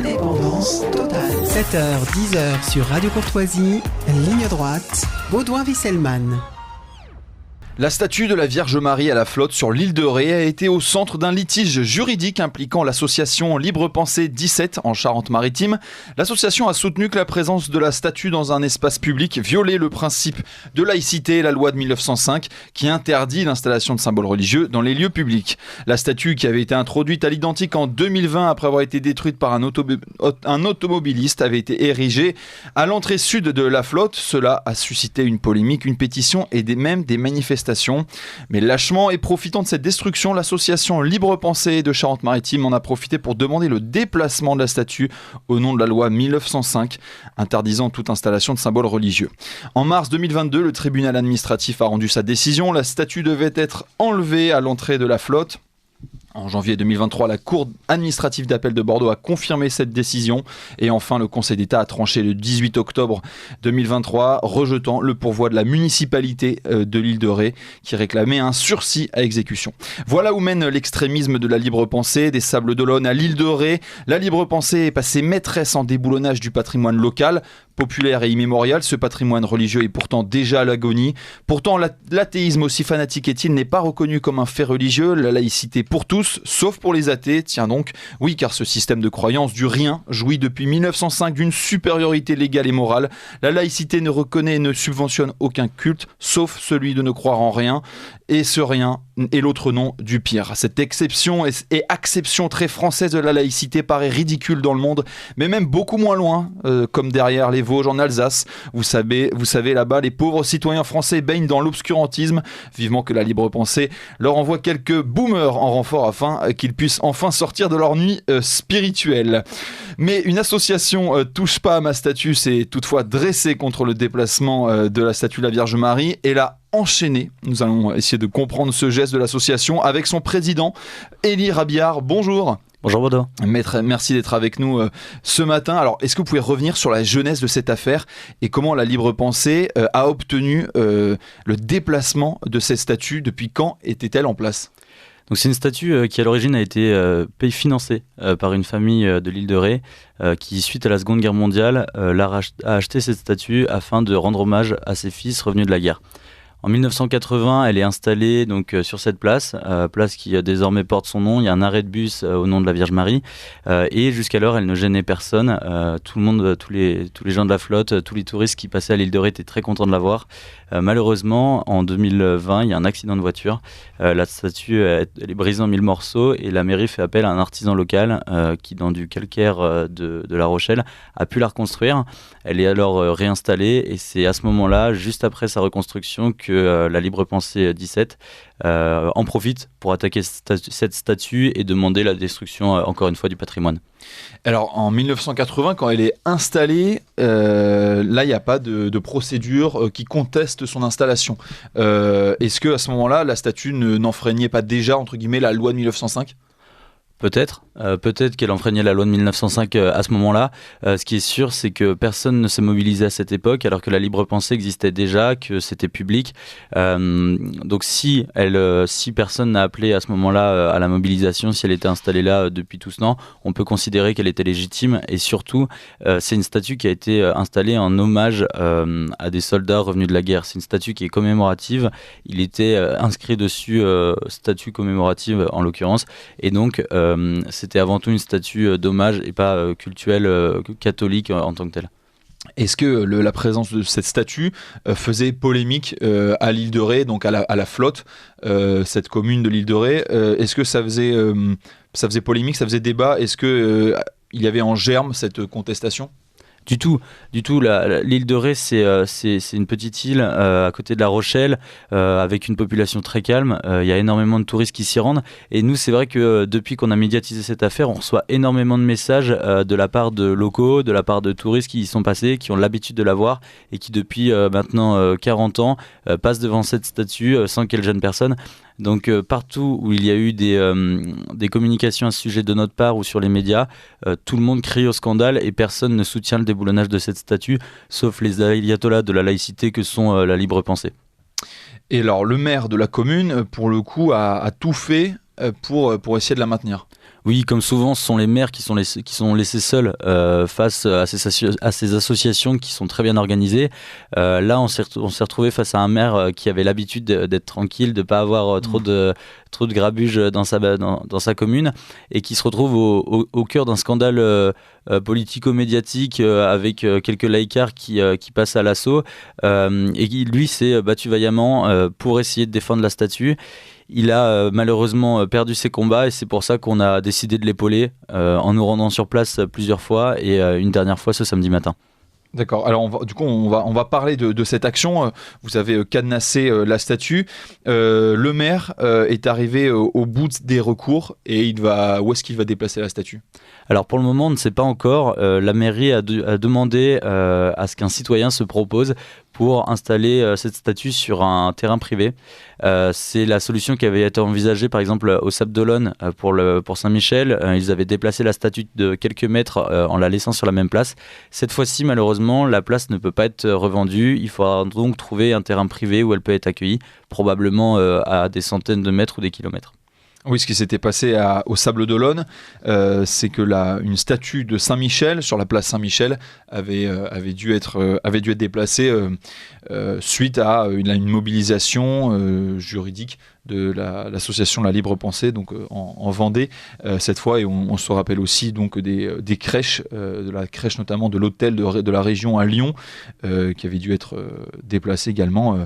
Indépendance totale. 7h, 10h sur Radio Courtoisie, ligne droite, Baudouin-Wisselmann. La statue de la Vierge Marie à la flotte sur l'île de Ré a été au centre d'un litige juridique impliquant l'association Libre Pensée 17 en Charente-Maritime. L'association a soutenu que la présence de la statue dans un espace public violait le principe de laïcité et la loi de 1905 qui interdit l'installation de symboles religieux dans les lieux publics. La statue, qui avait été introduite à l'identique en 2020 après avoir été détruite par un automobiliste, avait été érigée à l'entrée sud de la flotte. Cela a suscité une polémique, une pétition et même des manifestations. Mais lâchement et profitant de cette destruction, l'association Libre Pensée de Charente-Maritime en a profité pour demander le déplacement de la statue au nom de la loi 1905 interdisant toute installation de symboles religieux. En mars 2022, le tribunal administratif a rendu sa décision. La statue devait être enlevée à l'entrée de la flotte. En janvier 2023, la Cour administrative d'appel de Bordeaux a confirmé cette décision. Et enfin, le Conseil d'État a tranché le 18 octobre 2023, rejetant le pourvoi de la municipalité de l'île de Ré, qui réclamait un sursis à exécution. Voilà où mène l'extrémisme de la libre pensée. Des Sables d'Olonne à l'île de Ré, la libre pensée est passée maîtresse en déboulonnage du patrimoine local. Populaire et immémorial, ce patrimoine religieux est pourtant déjà à l'agonie. Pourtant, l'athéisme, aussi fanatique est-il, n'est pas reconnu comme un fait religieux. La laïcité pour tous, sauf pour les athées. Tiens donc, oui, car ce système de croyance du rien jouit depuis 1905 d'une supériorité légale et morale. La laïcité ne reconnaît et ne subventionne aucun culte, sauf celui de ne croire en rien. Et ce rien est l'autre nom du pire. Cette exception et acception très française de la laïcité paraît ridicule dans le monde, mais même beaucoup moins loin, comme derrière les Vosges en Alsace. Vous savez, là-bas, les pauvres citoyens français baignent dans l'obscurantisme. Vivement que la libre pensée leur envoie quelques boomers en renfort afin qu'ils puissent enfin sortir de leur nuit spirituelle. Mais une association Touche pas à ma statue s'est toutefois dressée contre le déplacement de la statue de la Vierge Marie et l'a enchaîné. Nous allons essayer de comprendre ce geste de l'association avec son président, Élie Rabiard. Bonjour. Bonjour Bodo. Maître, merci d'être avec nous ce matin. Alors, est-ce que vous pouvez revenir sur la genèse de cette affaire et comment la Libre Pensée a obtenu le déplacement de cette statue? Depuis quand était-elle en place? Donc c'est une statue qui à l'origine a été financée par une famille de l'île de Ré qui, suite à la Seconde Guerre mondiale, a acheté cette statue afin de rendre hommage à ses fils revenus de la guerre. En 1980, elle est installée donc sur cette place qui désormais porte son nom. Il y a un arrêt de bus au nom de la Vierge Marie et jusqu'alors elle ne gênait personne. Tout le monde, tous les gens de la flotte, tous les touristes qui passaient à l'île de Ré étaient très contents de la voir. Malheureusement, en 2020, il y a un accident de voiture. La statue elle est brisée en 1000 morceaux et la mairie fait appel à un artisan local qui, dans du calcaire de La Rochelle, a pu la reconstruire. Elle est alors réinstallée et c'est à ce moment-là, juste après sa reconstruction, que la Libre Pensée 17 en profite pour attaquer cette statue et demander la destruction, encore une fois, du patrimoine. Alors, en 1980, quand elle est installée, là, il n'y a pas de procédure qui conteste son installation. Est-ce qu'à ce moment-là, la statue n'enfreignait pas déjà, entre guillemets, la loi de 1905 ? Peut-être qu'elle enfreignait la loi de 1905 à ce moment-là. Ce qui est sûr, c'est que personne ne s'est mobilisé à cette époque, alors que la libre pensée existait déjà, que c'était public. Donc si personne n'a appelé à ce moment-là à la mobilisation, si elle était installée là depuis tout ce temps, on peut considérer qu'elle était légitime. Et surtout, c'est une statue qui a été installée en hommage à des soldats revenus de la guerre. C'est une statue qui est commémorative. Il était inscrit dessus, statue commémorative en l'occurrence. Et donc, c'était avant tout une statue d'hommage et pas cultuelle catholique en tant que telle. Est-ce que la présence de cette statue faisait polémique à l'île de Ré, donc à la flotte, cette commune de l'île de Ré? Est-ce que ça faisait polémique, ça faisait débat? Est-ce que il y avait en germe cette contestation? Du tout. L'île de Ré, c'est une petite île à côté de La Rochelle, avec une population très calme. Il y a énormément de touristes qui s'y rendent. Et nous, c'est vrai que depuis qu'on a médiatisé cette affaire, on reçoit énormément de messages de la part de locaux, de la part de touristes qui y sont passés, qui ont l'habitude de la voir et qui, depuis maintenant 40 ans, passent devant cette statue sans qu'elle gêne personne. Donc partout où il y a eu des communications à ce sujet de notre part ou sur les médias, tout le monde crie au scandale et personne ne soutient le déboulonnage de cette statue, sauf les ayatollahs de la laïcité que sont la libre pensée. Et alors le maire de la commune, pour le coup, a tout fait pour essayer de la maintenir. Oui, comme souvent, ce sont les maires qui sont laissés seuls face à ces associations qui sont très bien organisées. Là, on s'est retrouvé face à un maire qui avait l'habitude d'être tranquille, de ne pas avoir trop de grabuge dans sa commune, et qui se retrouve au cœur d'un scandale politico-médiatique avec quelques laïcards qui passent à l'assaut, et qui, lui, s'est battu vaillamment pour essayer de défendre la statue. Il a malheureusement perdu ses combats, et c'est pour ça qu'on a décidé de l'épauler en nous rendant sur place plusieurs fois, et une dernière fois ce samedi matin. D'accord, alors on va parler de cette action. Vous avez cadenassé la statue. Le maire est arrivé au bout des recours, et où est-ce qu'il va déplacer la statue ? Alors pour le moment, on ne sait pas encore. La mairie a demandé à ce qu'un citoyen se propose pour installer cette statue sur un terrain privé. C'est la solution qui avait été envisagée par exemple au Sables d'Olonne pour Saint-Michel. Ils avaient déplacé la statue de quelques mètres en la laissant sur la même place. Cette fois-ci, malheureusement, la place ne peut pas être revendue. Il faudra donc trouver un terrain privé où elle peut être accueillie, probablement à des centaines de mètres ou des kilomètres. Oui, ce qui s'était passé au Sables d'Olonne, c'est que une statue de Saint-Michel sur la place Saint-Michel avait dû être déplacée suite à une mobilisation juridique de l'association La Libre Pensée, donc en Vendée cette fois, et on se rappelle aussi donc des crèches, de la crèche notamment de l'hôtel de la région à Lyon, qui avait dû être déplacée également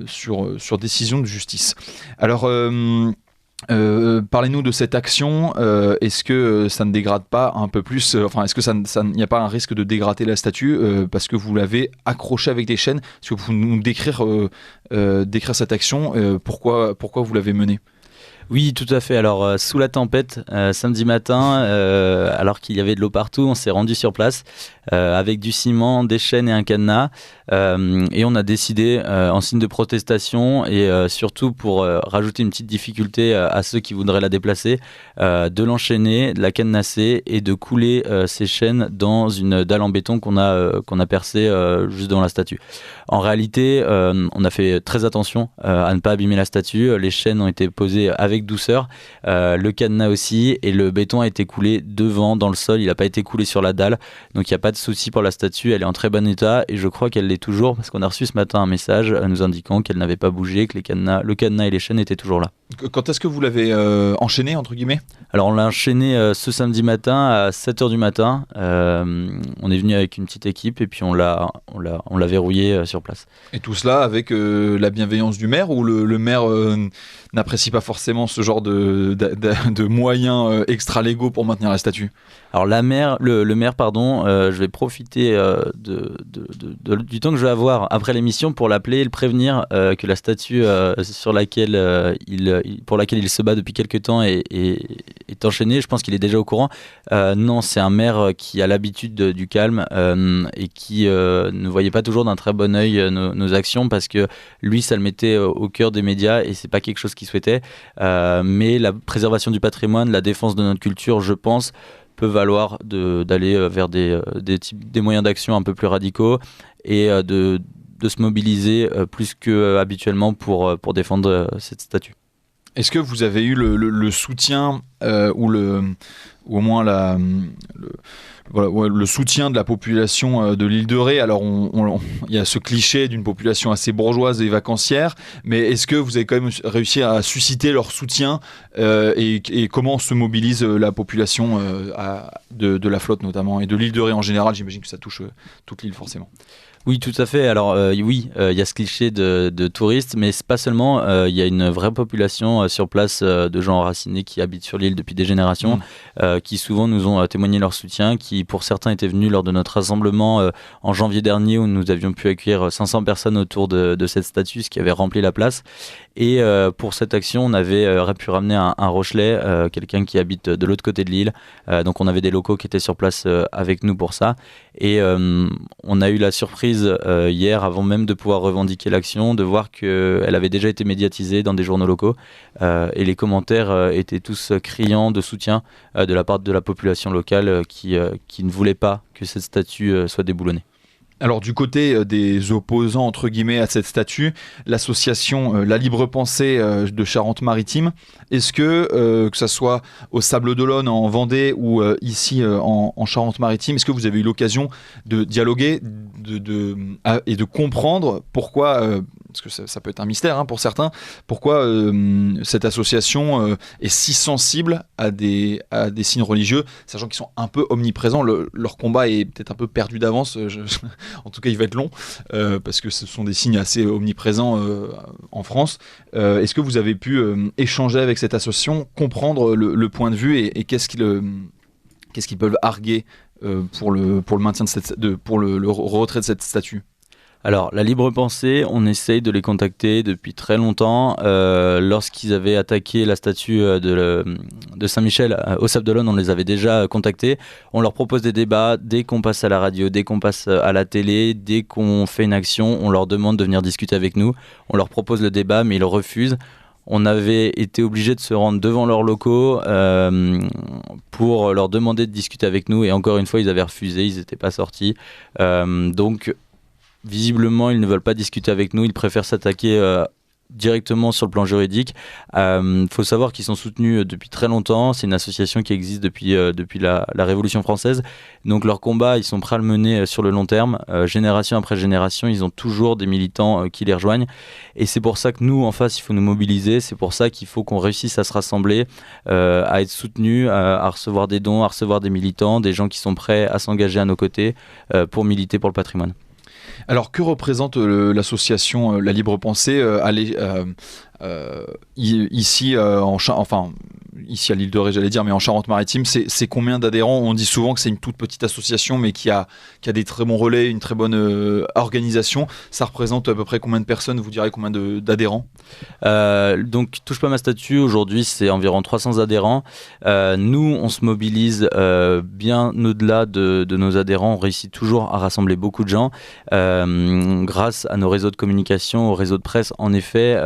sur décision de justice. Alors parlez-nous de cette action. Est-ce que ça ne dégrade pas un peu plus, est-ce que il n'y a pas un risque de dégrader la statue parce que vous l'avez accrochée avec des chaînes? Est-ce que vous pouvez nous décrire cette action, pourquoi vous l'avez menée? Oui, tout à fait. Alors, sous la tempête, samedi matin, alors qu'il y avait de l'eau partout, on s'est rendu sur place avec du ciment, des chaînes et un cadenas. Et on a décidé, en signe de protestation et surtout pour rajouter une petite difficulté à ceux qui voudraient la déplacer, de l'enchaîner, de la cadenasser et de couler ces chaînes dans une dalle en béton qu'on a percée juste devant la statue. En réalité, on a fait très attention à ne pas abîmer la statue. Les chaînes ont été posées avec douceur, le cadenas aussi, et le béton a été coulé devant dans le sol, il n'a pas été coulé sur la dalle, donc il n'y a pas de souci pour la statue, elle est en très bon état, et je crois qu'elle l'est toujours, parce qu'on a reçu ce matin un message nous indiquant qu'elle n'avait pas bougé, que le cadenas et les chaînes étaient toujours là. Quand est-ce que vous l'avez enchaîné, entre guillemets ? Alors on l'a enchaîné ce samedi matin à 7h du matin, on est venu avec une petite équipe et puis on l'a verrouillé sur place. Et tout cela avec la bienveillance du maire, ou le maire n'apprécie pas forcément ce genre de moyens extra-légaux pour maintenir la statue ? Alors le maire, je vais profiter du temps que je vais avoir après l'émission pour l'appeler et le prévenir que la statue pour laquelle il se bat depuis quelques temps est enchaînée. Je pense qu'il est déjà au courant. Non, c'est un maire qui a l'habitude du calme et qui ne voyait pas toujours d'un très bon œil nos actions, parce que lui, ça le mettait au cœur des médias et c'est pas quelque chose qu'il souhaitait. Mais la préservation du patrimoine, la défense de notre culture, je pense, peut valoir d'aller vers des moyens d'action un peu plus radicaux et de se mobiliser plus qu'habituellement pour défendre cette statue. Est-ce que vous avez eu le soutien ou au moins le soutien de la population de l'île de Ré? Alors il y a ce cliché d'une population assez bourgeoise et vacancière, mais est-ce que vous avez quand même réussi à susciter leur soutien et comment se mobilise la population de la flotte notamment, et de l'île de Ré en général? J'imagine que ça touche toute l'île forcément. Oui, tout à fait. Alors il y a ce cliché de touristes, mais c'est pas seulement. Il y a une vraie population sur place de gens enracinés qui habitent sur l'île depuis des générations, qui souvent nous ont témoigné leur soutien, qui pour certains étaient venus lors de notre rassemblement en janvier dernier, où nous avions pu accueillir 500 personnes autour de cette statue, ce qui avait rempli la place. Et pour cette action, on avait pu ramener un Rochelet, quelqu'un qui habite de l'autre côté de l'île. Donc on avait des locaux qui étaient sur place avec nous pour ça. Et on a eu la surprise hier, avant même de pouvoir revendiquer l'action, de voir qu'elle avait déjà été médiatisée dans des journaux locaux. Et les commentaires étaient tous criants de soutien de la part de la population locale qui ne voulait pas que cette statue soit déboulonnée. Alors du côté des opposants entre guillemets à cette statue, l'association La Libre Pensée de Charente-Maritime, est-ce que ça soit au Sables d'Olonne en Vendée ou ici en Charente-Maritime, est-ce que vous avez eu l'occasion de dialoguer et de comprendre pourquoi, parce que ça peut être un mystère pour certains, pourquoi cette association est si sensible à des signes religieux, sachant qu'ils sont un peu omniprésents, leur combat est peut-être un peu perdu d'avance, en tout cas il va être long, parce que ce sont des signes assez omniprésents en France. Est-ce que vous avez pu échanger avec cette association, comprendre le point de vue et qu'est-ce qu'ils peuvent arguer pour le maintien pour le retrait de cette statue? Alors, la Libre Pensée, on essaye de les contacter depuis très longtemps. Lorsqu'ils avaient attaqué la statue de Saint-Michel au Sables d'Olonne, on les avait déjà contactés. On leur propose des débats. Dès qu'on passe à la radio, dès qu'on passe à la télé, dès qu'on fait une action, on leur demande de venir discuter avec nous. On leur propose le débat, mais ils refusent. On avait été obligé de se rendre devant leurs locaux pour leur demander de discuter avec nous. Et encore une fois, ils avaient refusé, ils n'étaient pas sortis. Donc, visiblement, ils ne veulent pas discuter avec nous. Ils préfèrent s'attaquer directement sur le plan juridique. Faut savoir qu'ils sont soutenus depuis très longtemps. C'est une association qui existe depuis la Révolution française. Donc leur combat, ils sont prêts à le mener sur le long terme. Génération après génération, ils ont toujours des militants qui les rejoignent. Et c'est pour ça que nous, en face, il faut nous mobiliser. C'est pour ça qu'il faut qu'on réussisse à se rassembler, à être soutenus, à recevoir des dons, à recevoir des militants, des gens qui sont prêts à s'engager à nos côtés pour militer pour le patrimoine. Alors, que représente l'association La Libre Pensée ici ici à l'île de Ré, j'allais dire, mais en Charente-Maritime, c'est combien d'adhérents? On dit souvent que c'est une toute petite association, mais qui a des très bons relais, une très bonne organisation. Ça représente à peu près combien de personnes? Vous direz combien d'adhérents? Donc, Touche pas ma statue, aujourd'hui, c'est environ 300 adhérents. Nous, on se mobilise bien au-delà de nos adhérents. On réussit toujours à rassembler beaucoup de gens. Grâce à nos réseaux de communication, aux réseaux de presse, en effet,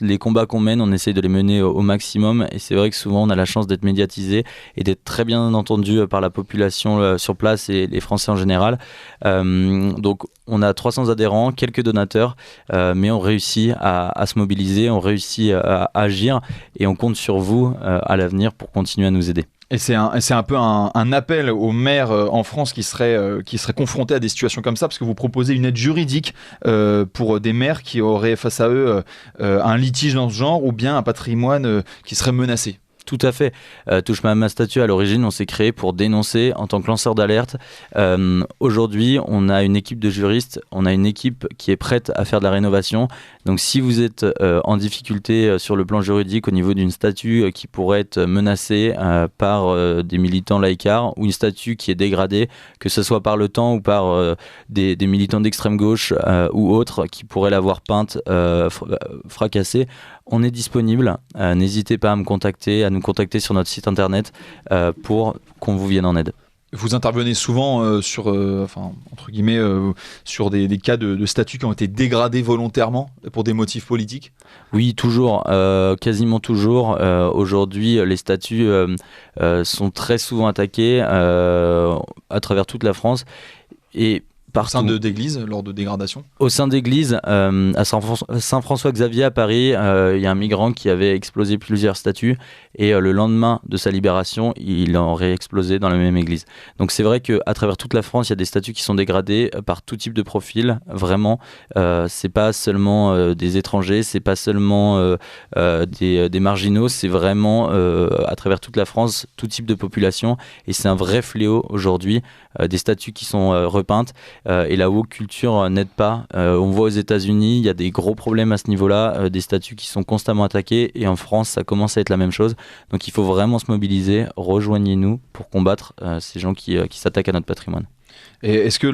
les combats qu'on mène, on essaye de les mener au maximum. Et c'est vrai que souvent, on a la chance d'être médiatisé et d'être très bien entendu par la population sur place et les Français en général. Donc, on a 300 adhérents, quelques donateurs, mais on réussit à se mobiliser, on réussit à agir et on compte sur vous à l'avenir pour continuer à nous aider. Et c'est un peu un appel aux maires en France qui seraient confrontés à des situations comme ça, parce que vous proposez une aide juridique pour des maires qui auraient face à eux un litige dans ce genre ou bien un patrimoine qui serait menacé. Tout à fait. Touche pas à ma statue, à l'origine, on s'est créé pour dénoncer en tant que lanceur d'alerte. Aujourd'hui, on a une équipe de juristes, on a une équipe qui est prête à faire de la rénovation. Donc si vous êtes en difficulté sur le plan juridique au niveau d'une statue qui pourrait être menacée par des militants laïcards ou une statue qui est dégradée, que ce soit par le temps ou par des militants d'extrême gauche ou autres qui pourraient l'avoir peinte, fracassée, on est disponible. N'hésitez pas à nous contacter sur notre site internet pour qu'on vous vienne en aide. Vous intervenez souvent sur des cas de statues qui ont été dégradées volontairement pour des motifs politiques? Oui, toujours, quasiment toujours. Aujourd'hui, les statues sont très souvent attaquées à travers toute la France et au sein d'églises, lors de dégradation? Au sein d'églises, à Saint-François-Xavier à Paris, il y a un migrant qui avait explosé plusieurs statues et le lendemain de sa libération, il en réexplosé dans la même église. Donc c'est vrai qu'à travers toute la France, il y a des statues qui sont dégradées par tout type de profil, vraiment. C'est pas seulement des étrangers, c'est pas seulement des marginaux, c'est vraiment à travers toute la France, tout type de population. Et c'est un vrai fléau aujourd'hui, des statues qui sont repeintes. Et la woke culture n'aide pas. On voit aux États-Unis, il y a des gros problèmes à ce niveau-là, des statues qui sont constamment attaquées, et en France, ça commence à être la même chose. Donc il faut vraiment se mobiliser, rejoignez-nous pour combattre ces gens qui s'attaquent à notre patrimoine. Et est-ce que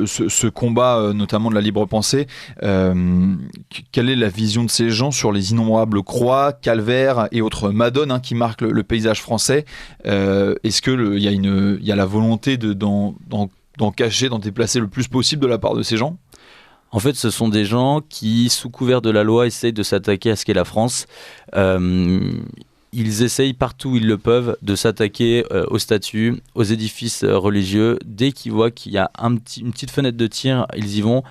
ce combat, notamment de la libre pensée, quelle est la vision de ces gens sur les innombrables croix, calvaires et autres madones qui marquent le paysage français? Est-ce qu'il y a la volonté d'en cacher, d'en déplacer le plus possible de la part de ces gens? En fait, ce sont des gens qui, sous couvert de la loi, essayent de s'attaquer à ce qu'est la France. ils essayent partout où ils le peuvent de s'attaquer aux statues, aux édifices religieux. Dès qu'ils voient qu'il y a une petite fenêtre de tir, ils y vont.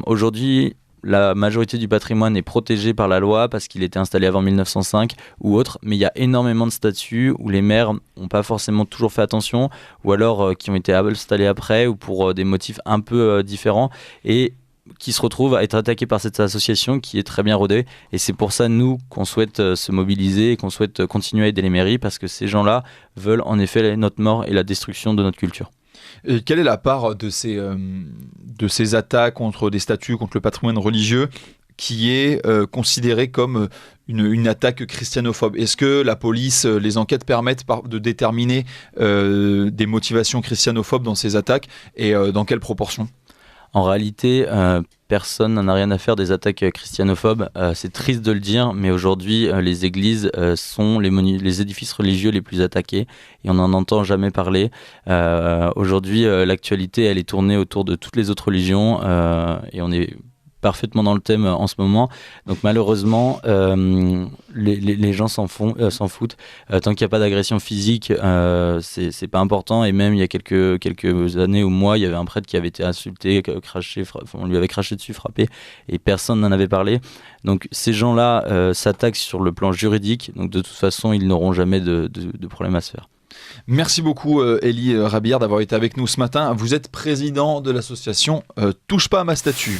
Aujourd'hui, la majorité du patrimoine est protégée par la loi parce qu'il était installé avant 1905 ou autre, mais il y a énormément de statues où les maires n'ont pas forcément toujours fait attention, ou alors qui ont été installées après ou pour des motifs un peu différents, et qui se retrouvent à être attaqués par cette association qui est très bien rodée. Et c'est pour ça, nous, qu'on souhaite se mobiliser et qu'on souhaite continuer à aider les mairies, parce que ces gens-là veulent en effet notre mort et la destruction de notre culture. Et quelle est la part de ces attaques contre des statues, contre le patrimoine religieux, qui est considérée comme une attaque christianophobe? Est-ce que la police, les enquêtes permettent de déterminer des motivations christianophobes dans ces attaques, et dans quelle proportion? En réalité, personne n'en a rien à faire des attaques christianophobes. C'est triste de le dire, mais aujourd'hui, les églises sont les édifices religieux les plus attaqués, et on n'en entend jamais parler. Aujourd'hui, l'actualité, elle est tournée autour de toutes les autres religions, et on est parfaitement dans le thème en ce moment. Donc malheureusement, les gens s'en foutent. Tant qu'il n'y a pas d'agression physique, c'est pas important. Et même il y a quelques années ou mois, il y avait un prêtre qui avait été insulté, on lui avait craché dessus, frappé, et personne n'en avait parlé. Donc ces gens-là s'attaquent sur le plan juridique. Donc de toute façon, ils n'auront jamais de problème à se faire. Merci beaucoup Elie Rabillard d'avoir été avec nous ce matin. Vous êtes président de l'association Touche pas à ma statue.